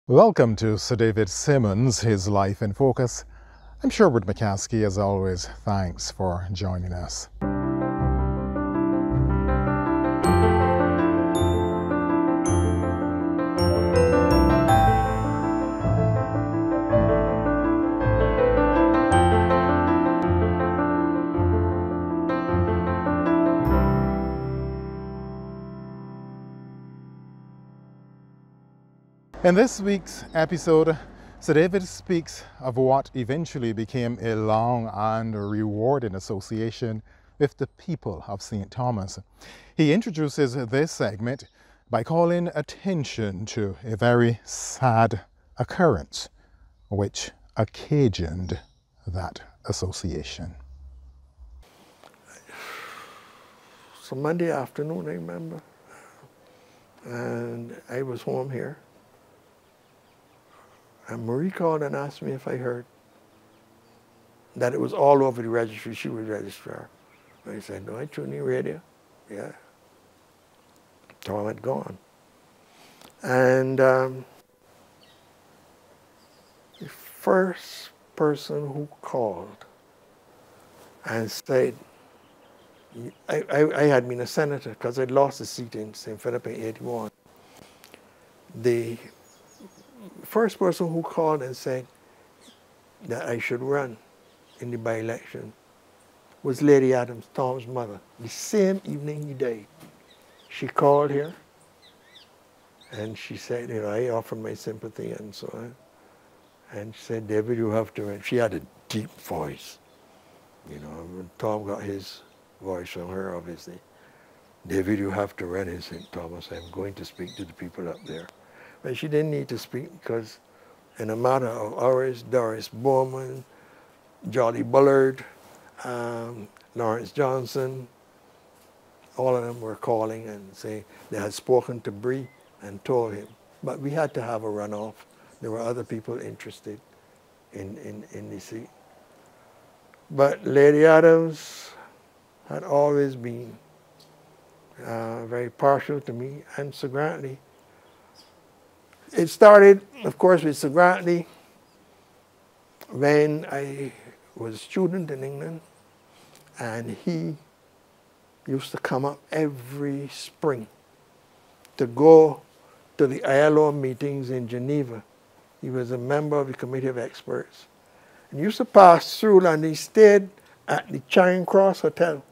Welcome to Sir David Simmons, His Life in Focus. I'm Sherwood McCaskey, as always. Thanks for joining us. In this week's episode, Sir David speaks of what eventually became a long and rewarding association with the people of St. Thomas. He introduces this segment by calling attention to a very sad occurrence which occasioned that association. So Monday afternoon, I remember, and I was home here. And Marie called and asked me if I heard that it was all over the registry. She was registrar. I said, no, I tuned in radio. Yeah. Tom had gone. And the first person who called and said, I had been a senator because I'd lost a seat in St. Philip in 81. The first person who called and said that I should run in the by-election was Lady Adams, Tom's mother. The same evening he died, she called here and she said, you know, I offered my sympathy and so on. And she said, David, you have to run. She had a deep voice. You know, Tom got his voice from her, obviously. David, you have to run in St. Thomas. I'm going to speak to the people up there. But she didn't need to speak because in a matter of hours, Doris Bowman, Jolly Bullard, Lawrence Johnson, all of them were calling and saying they had spoken to Bree and told him. But we had to have a runoff. There were other people interested in the seat. But Lady Adams had always been very partial to me and Sir Grantley. It started, of course, with Sir Grantley when I was a student in England, and he used to come up every spring to go to the ILO meetings in Geneva. He was a member of the Committee of Experts. And used to pass through, and he stayed at the Charing Cross Hotel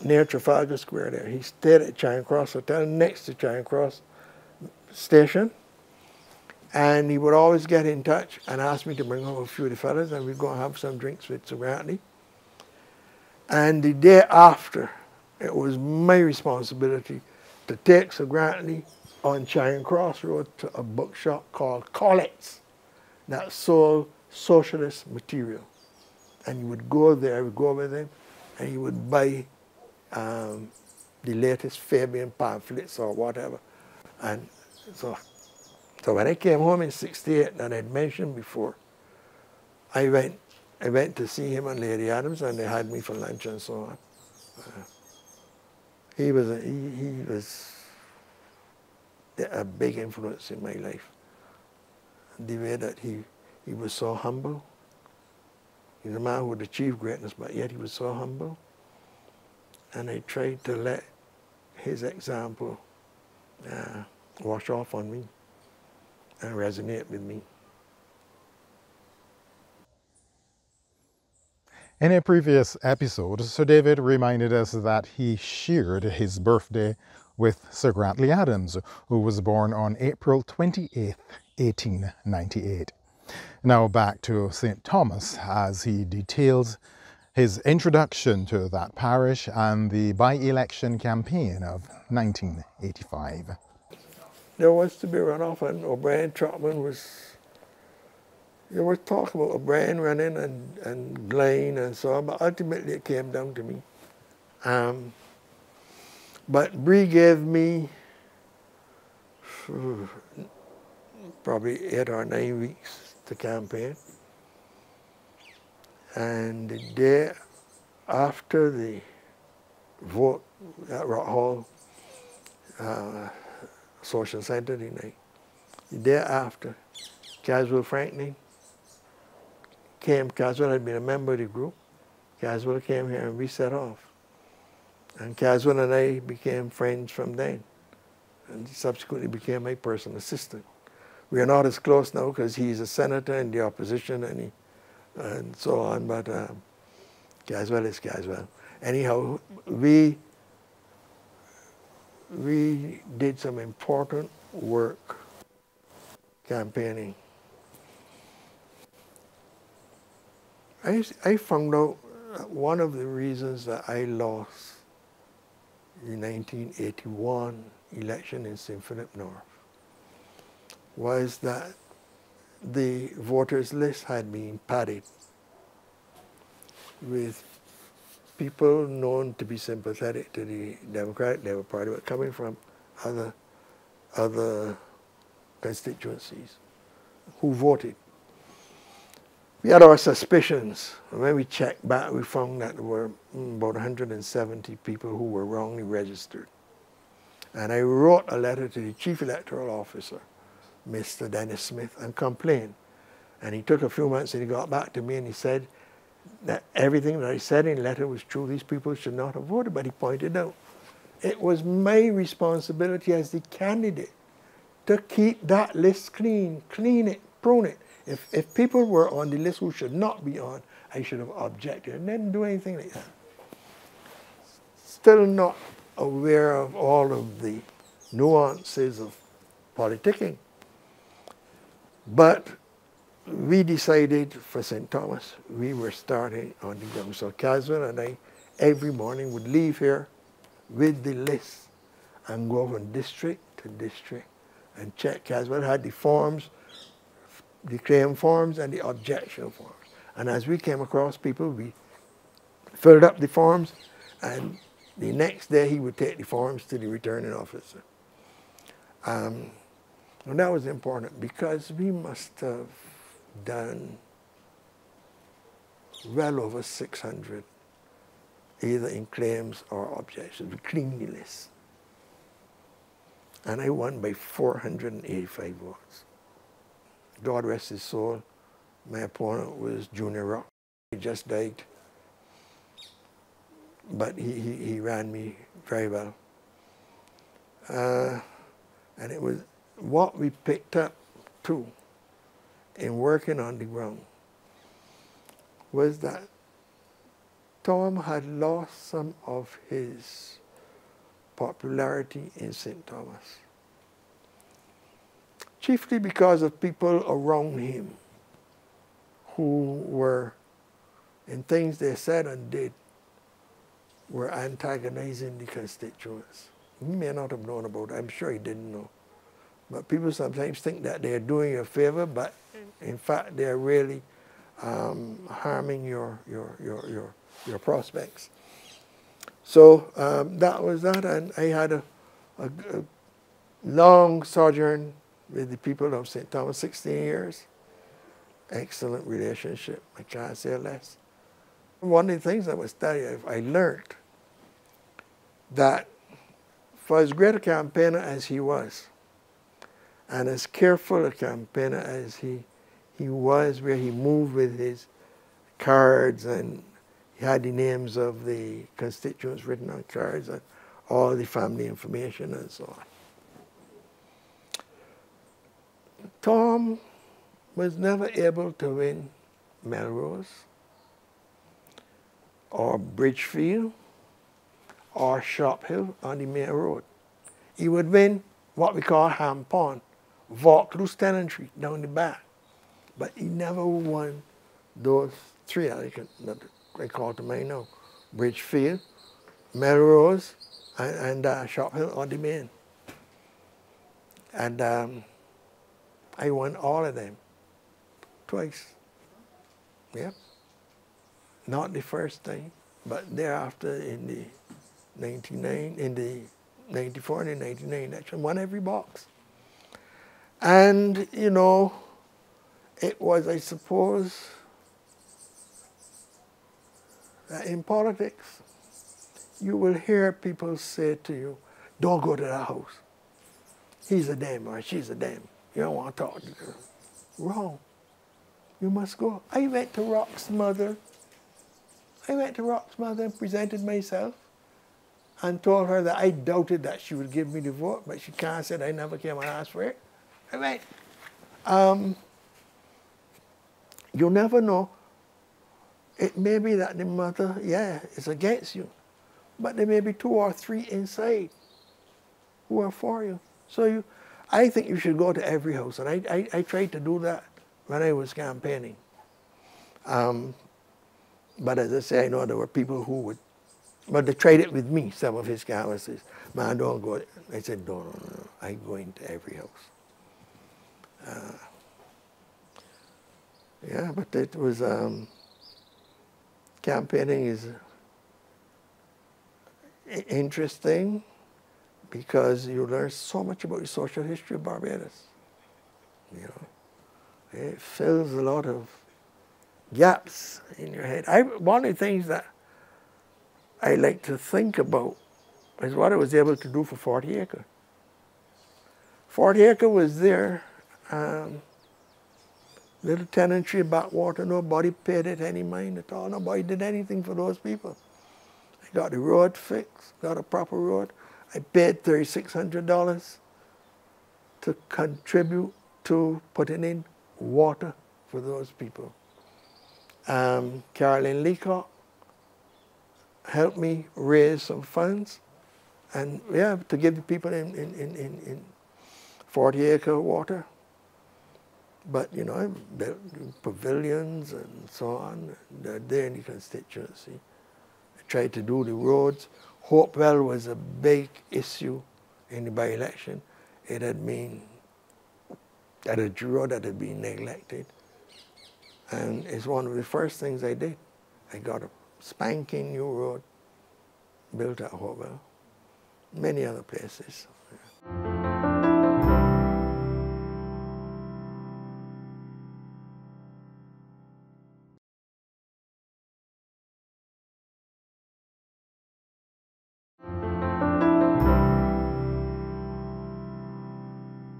near Trafalgar Square there. He stayed at Charing Cross Hotel next to Charing Cross Station, and he would always get in touch and ask me to bring home a few of the fellas, and we'd go and have some drinks with Sir Grantley. And the day after, it was my responsibility to take Sir Grantley on Charing Cross Road to a bookshop called Collett's that sold socialist material. And he would go there, I would go with him, and he would buy the latest Fabian pamphlets or whatever. And so when I came home in '68, that I'd mentioned before, I went to see him and Lady Adams, and they had me for lunch and so on. He was a big influence in my life. The way that he was so humble. He's a man who had achieved greatness, but yet he was so humble. And I tried to let his example wash off on me and resonate with me. In a previous episode, Sir David reminded us that he shared his birthday with Sir Grantley Adams, who was born on April 28, 1898. Now back to St. Thomas as he details his introduction to that parish and the by-election campaign of 1985. There was to be a runoff, and O'Brien Trotman was, there was talk about O'Brien running and Glenn and so on, but ultimately it came down to me. But Bree gave me probably 8 or 9 weeks to campaign. And the day after the vote at Rock Hall Social Center the night, Thereafter, Caswell Franklin came. Caswell had been a member of the group. Caswell came here and we set off. And Caswell and I became friends from then. And he subsequently became my personal assistant. We are not as close now because he's a senator in the opposition and so on, but Caswell is Caswell. Anyhow, we did some important work campaigning. I found out one of the reasons that I lost the 1981 election in St. Philip North was that the voters list had been padded with people known to be sympathetic to the Democratic Labour Party, but coming from other constituencies who voted. We had our suspicions. And when we checked back, we found that there were about 170 people who were wrongly registered. And I wrote a letter to the Chief Electoral Officer, Mr. Dennis Smith, and complained. And he took a few months and he got back to me and he said that everything that I said in the letter was true. These people should not have voted. But he pointed out it was my responsibility as the candidate to keep that list clean, clean it, prune it. If people were on the list who should not be on, I should have objected and didn't do anything like that. Still not aware of all of the nuances of politicking. But we decided for St. Thomas, we were starting on the ground. So Caswell and I, every morning, would leave here with the list and go from district to district and check. Caswell had the forms, the claim forms and the objection forms. And as we came across people, we filled up the forms, and the next day he would take the forms to the returning officer. And that was important because we must have done well over 600, either in claims or objections. We cleaned the list. And I won by 485 votes. God rest his soul. My opponent was Junior Rock. He just died. But he ran me very well. And it was what we picked up, too, in working on the ground, was that Tom had lost some of his popularity in St. Thomas, chiefly because of people around him who were, in things they said and did, were antagonizing the constituents. He may not have known about it. I'm sure he didn't know. But people sometimes think that they're doing you a favor, but in fact they're really harming your prospects. So that was that, and I had a long sojourn with the people of St. Thomas, 16 years. Excellent relationship, I can't say less. One of the things I must tell you, I learned that for as great a campaigner as he was, and as careful a campaigner as he was, where he moved with his cards and he had the names of the constituents written on cards and all the family information and so on. Tom was never able to win Melrose or Bridgefield or Shop Hill on the main road. He would win what we call Ham Pond, Vaucluse tenantry down the back. But he never won those three I call to mind now. Bridgefield, Melrose, and Shop Hill on the main. And I won all of them twice. Yeah. Not the first time, but thereafter in the 94 and the 99 election, won every box. And, you know, it was, I suppose, that in politics, you will hear people say to you, don't go to that house. He's a dem or she's a dem. You don't want to talk to them. Wrong. You must go. I went to Rock's mother. I went to Rock's mother and presented myself and told her that I doubted that she would give me the vote, but she can't said I never came and asked for it. I went. You never know. It may be that the mother, yeah, is against you, but there may be 2 or 3 inside who are for you. So I think you should go to every house, and I tried to do that when I was campaigning. But as I say, I know there were people who would, but they tried it with me, some of his canvassers. Man, don't go. I said, no, I go into every house. Yeah, but it was, campaigning is interesting because you learn so much about the social history of Barbados. You know, it fills a lot of gaps in your head. One of the things that I like to think about is what I was able to do for 40 Acre. 40 Acre was there, little tenantry, backwater, nobody paid it any mind at all. Nobody did anything for those people. I got the road fixed, got a proper road. I paid $3,600 to contribute to putting in water for those people. Carolyn Leacock helped me raise some funds, and yeah, to give the people in 40 Acre water. But you know, I built pavilions and so on. They're there in the constituency. I tried to do the roads. Hopewell was a big issue in the by-election. It had been a road that had been neglected. And it's one of the first things I did. I got a spanking new road built at Hopewell. Many other places.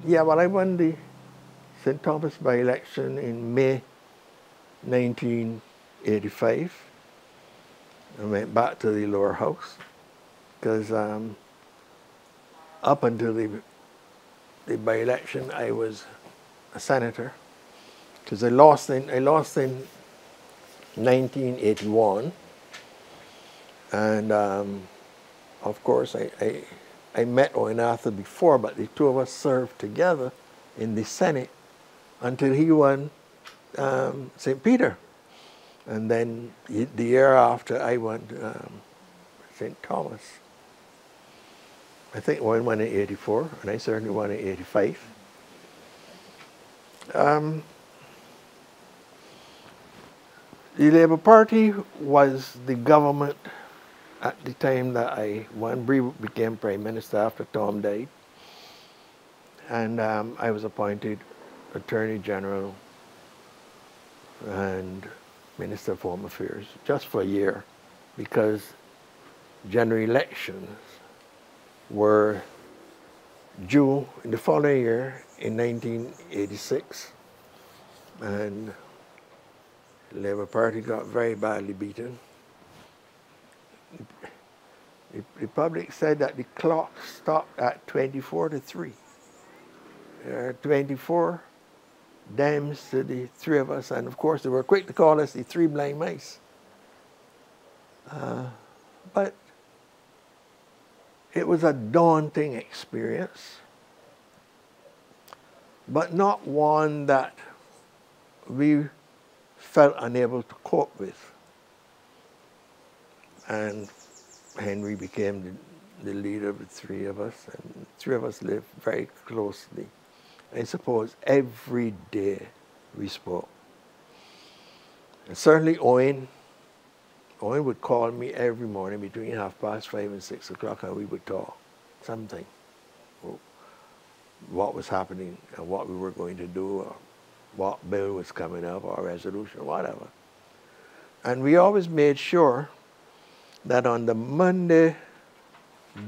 Yeah, well, I won the St. Thomas by-election in May 1985. I went back to the lower house because up until the by-election, I was a senator because I lost in 1981, and of course I met Owen Arthur before, but the 2 of us served together in the Senate until he won St. Peter. And then the year after, I won St. Thomas. I think Owen won in 84, and I certainly won in 85. The Labour Party was the government at the time that I won. Bree became Prime Minister after Tom died. And I was appointed Attorney General and Minister of Home Affairs just for a year, because general elections were due in the following year in 1986. And the Labour Party got very badly beaten. The public said that the clock stopped at 24-3. There are 24 dams to the 3 of us, and of course they were quick to call us the 3 blind mice. But it was a daunting experience, but not one that we felt unable to cope with. And Henry became the leader of the 3 of us, and the 3 of us lived very closely. I suppose every day we spoke. And certainly Owen would call me every morning between 5:30 and 6 o'clock, and we would talk something. What was happening and what we were going to do, or what bill was coming up, or resolution, or whatever. And we always made sure that on the Monday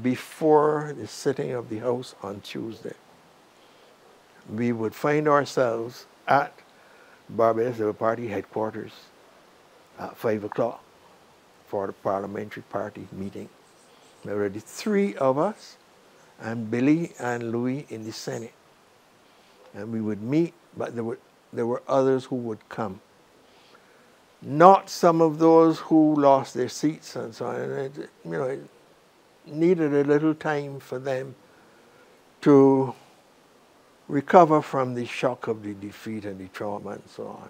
before the sitting of the House on Tuesday, we would find ourselves at Barbados Labour Party headquarters at 5 o'clock for the parliamentary party meeting. There were the three of us and Billy and Louis in the Senate. And we would meet, but there were others who would come. Not some of those who lost their seats and so on. And it needed a little time for them to recover from the shock of the defeat and the trauma and so on.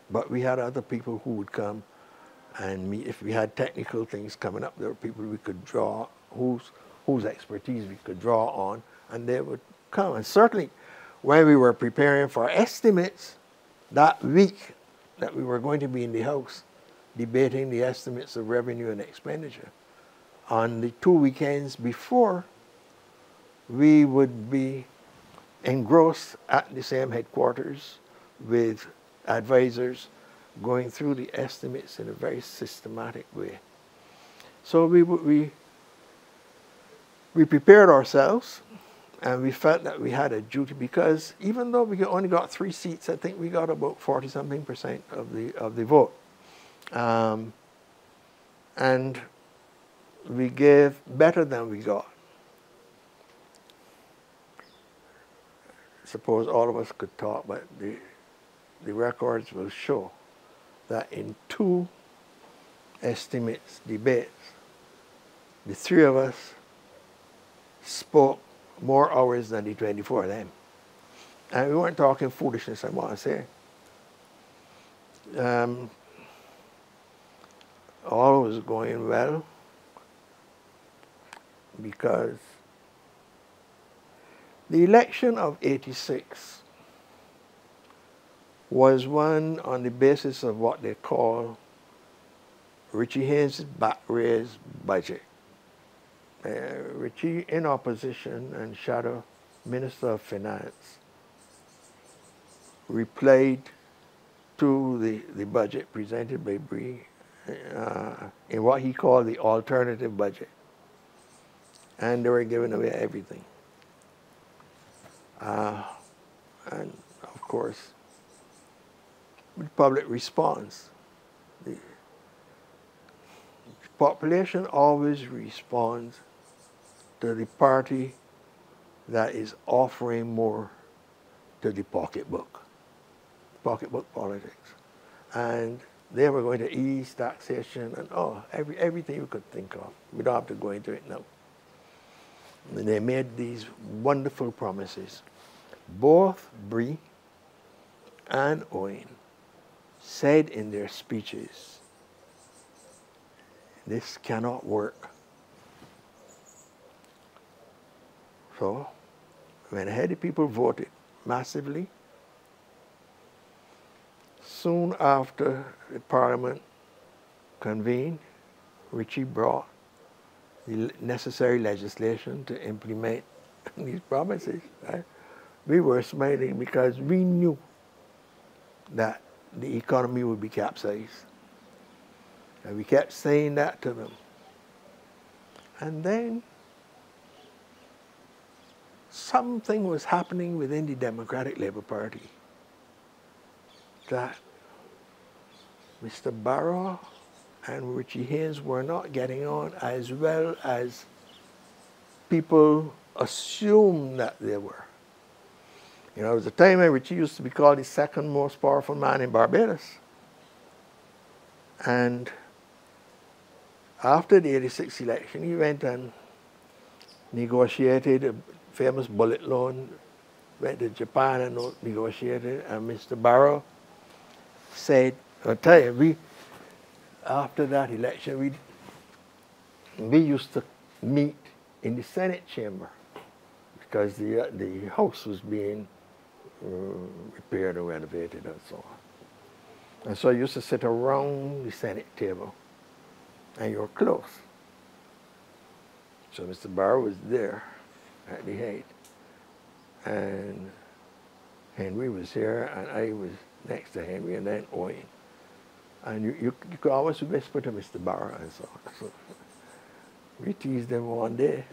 But we had other people who would come and meet. If we had technical things coming up, there were people we could draw, whose expertise we could draw on, and they would come. And certainly when we were preparing for estimates that week that we were going to be in the House debating the estimates of revenue and expenditure, on the 2 weekends before, we would be engrossed at the same headquarters with advisors going through the estimates in a very systematic way. So we prepared ourselves, and we felt that we had a duty, because even though we only got 3 seats, I think we got about 40-something% of the vote. And we gave better than we got. Suppose all of us could talk, but the records will show that in 2 estimates debates, the 3 of us spoke more hours than the 24 of them. And we weren't talking foolishness, I want to say. All was going well because the election of '86 was won on the basis of what they call Richie Haynes' back-raised budget. Richie, in opposition and shadow Minister of Finance, replied to the budget presented by Bree in what he called the alternative budget. And they were giving away everything. And of course, the public response. The population always responds to the party that is offering more to the pocketbook politics. And they were going to ease taxation and everything you could think of. We don't have to go into it now. And they made these wonderful promises. Both Bree and Owen said in their speeches, this cannot work. So, when the people voted massively, soon after the Parliament convened, Richie brought the necessary legislation to implement these promises. Right? We were smiling because we knew that the economy would be capsized. And we kept saying that to them. And then something was happening within the Democratic Labour Party that Mr. Barrow and Richie Haynes were not getting on as well as people assumed that they were. You know, there was a time when Richie used to be called the second most powerful man in Barbados. And after the '86 election, he went and negotiated a famous bullet loan, went to Japan and negotiated, and Mr. Barrow said, I'll tell you, after that election, we used to meet in the Senate chamber because the house was being repaired or renovated and so on. And so I used to sit around the Senate table, and you were close. So Mr. Barrow was there at the head, and Henry was here, and I was next to Henry, and then Owen. And you could always whisper to Mr. Barrow and so on. So we teased him one day.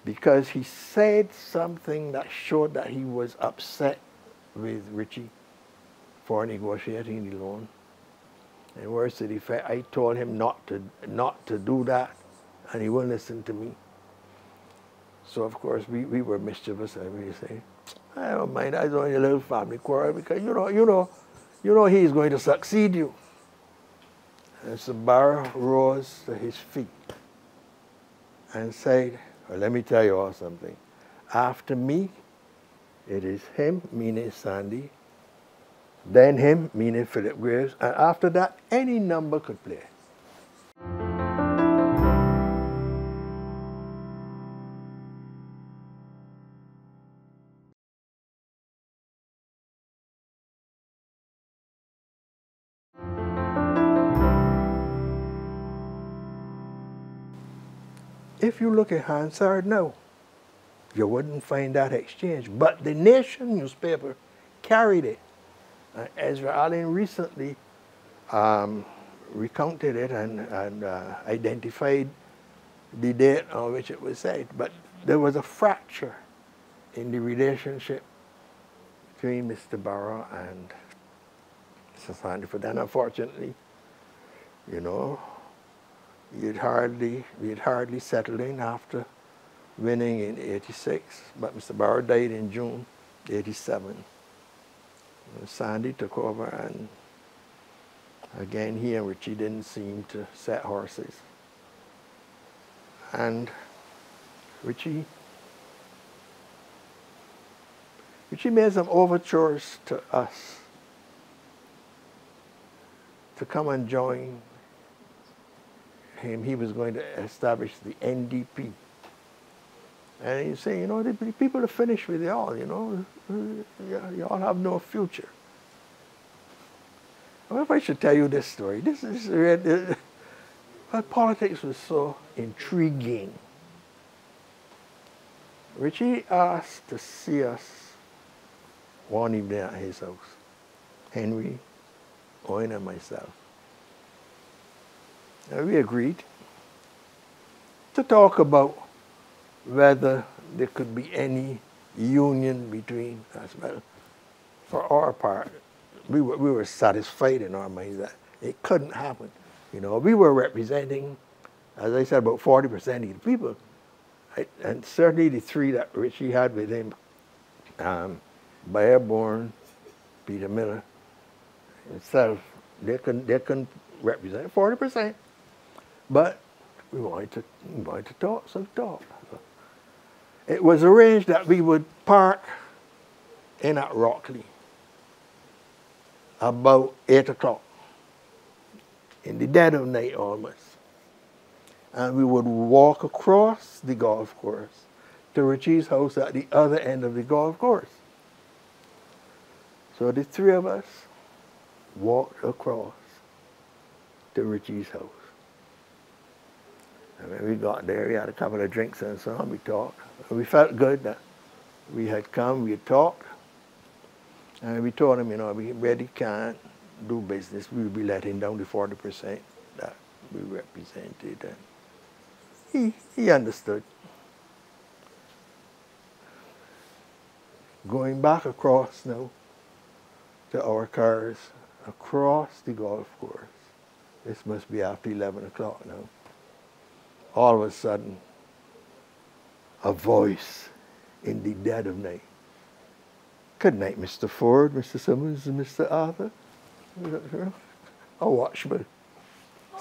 because he said something that showed that he was upset with Richie for negotiating the loan. And worse to the effect, I told him not to do that, and he wouldn't listen to me. So of course we were mischievous, and we say, I don't mind, that's only a little family quarrel, because you know he's going to succeed you. And Mr. Barrow rose to his feet and said, well, let me tell you all something. After me, it is him, meaning Sandy, then him, meaning Philip Graves, and after that, any number could play. If you look at Hansard now, you wouldn't find that exchange. But the Nation newspaper carried it. Ezra Allen recently recounted it and identified the date on which it was said. But there was a fracture in the relationship between Mr. Barrow and Mr. Sandiford. And unfortunately, you know, we had hardly settled in after winning in '86, but Mr. Barrow died in June '87. Sandy took over, and again he and Richie didn't seem to set horses. And Richie made some overtures to us to come and join him. He was going to establish the NDP. And he said, you know, the people are finished with y'all, you know. Y'all have no future. I wonder if I should tell you this story. This is politics was so intriguing. Richie asked to see us one evening at his house. Henry, Owen, and myself. And we agreed to talk about whether there could be any union between us. Well, for our part, we were satisfied in our minds that it couldn't happen. You know, we were representing, as I said, about 40% of the people. And certainly the three that Richie had with him, Bourne, Peter Miller, himself, they couldn't represent 40%. But we wanted to talk, so talk. It was arranged that we would park in at Rockley about 8 o'clock, in the dead of night almost. And we would walk across the golf course to Richie's house at the other end of the golf course. So the three of us walked across to Richie's house. And when we got there, we had a couple of drinks and so on, we talked. And we felt good that we had come, we had talked. And we told him, you know, we really can't do business. We would be letting down the 40% that we represented. And he understood. Going back across now to our cars, across the golf course. This must be after 11 o'clock now. All of a sudden, a voice in the dead of night. Good night, Mr. Ford, Mr. Simmons, and Mr. Arthur. A watchman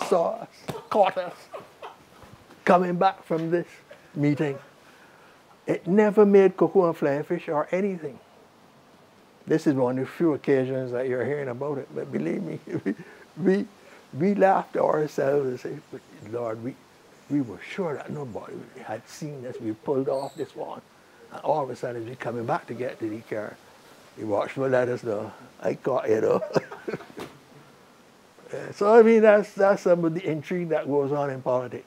saw us, caught us, coming back from this meeting. It never made cocoa and flying fish or anything. This is one of the few occasions that you're hearing about it, but believe me, we laughed ourselves and said, but Lord, we were sure that nobody had seen us. We pulled off this one. And all of a sudden, we're coming back to get to the car. The watchman let us know. I caught you, know. So, I mean, that's some of the intrigue that goes on in politics.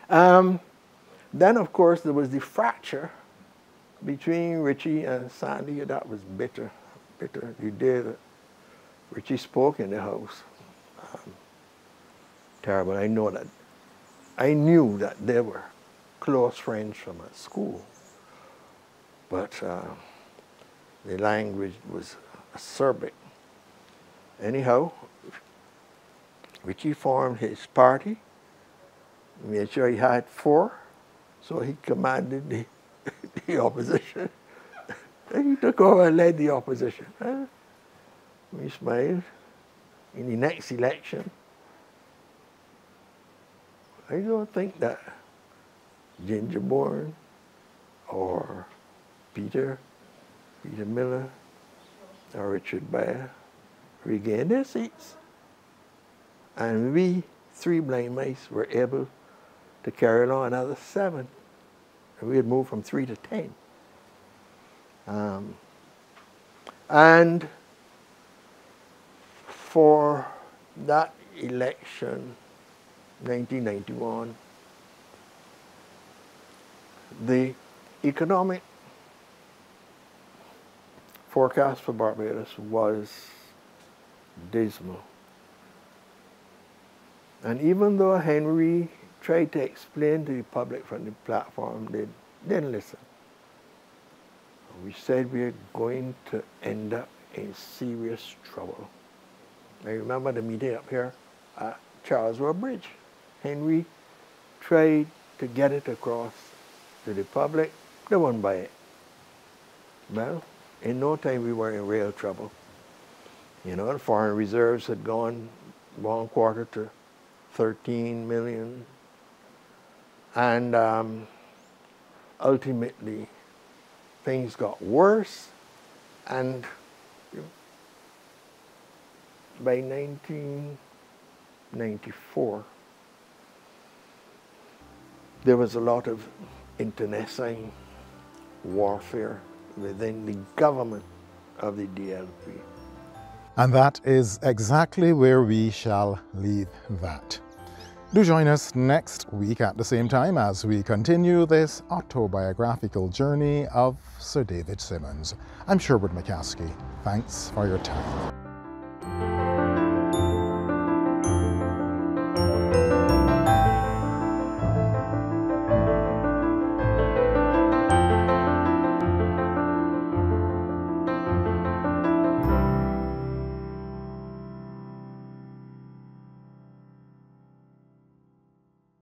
Then, of course, there was the fracture between Richie and Sandy. That was bitter, bitter. The day that Richie spoke in the house. Terrible. I knew that they were close friends from at school, but the language was acerbic. Anyhow, Richie formed his party, made sure he had 4, so he commanded the opposition. And he took over and led the opposition. We smiled. In the next election, I don't think that Gingerborn or Peter Miller or Richard Baer regained their seats. And we 3 blind mice were able to carry on another 7. And we had moved from 3 to 10. And for that election, 1991, the economic forecast for Barbados was dismal. And even though Henry tried to explain to the public from the platform, they didn't listen. We said we were going to end up in serious trouble. I remember the meeting up here at Charlesworth Bridge. Henry tried to get it across to the public. They wouldn't buy it. Well, in no time we were in real trouble. You know, the foreign reserves had gone 1/4 to 13 million. And ultimately, things got worse. And by 1994, there was a lot of internecine warfare within the government of the DLP. And that is exactly where we shall leave that. Do join us next week at the same time as we continue this autobiographical journey of Sir David Simmons. I'm Sherwood McCaskey. Thanks for your time.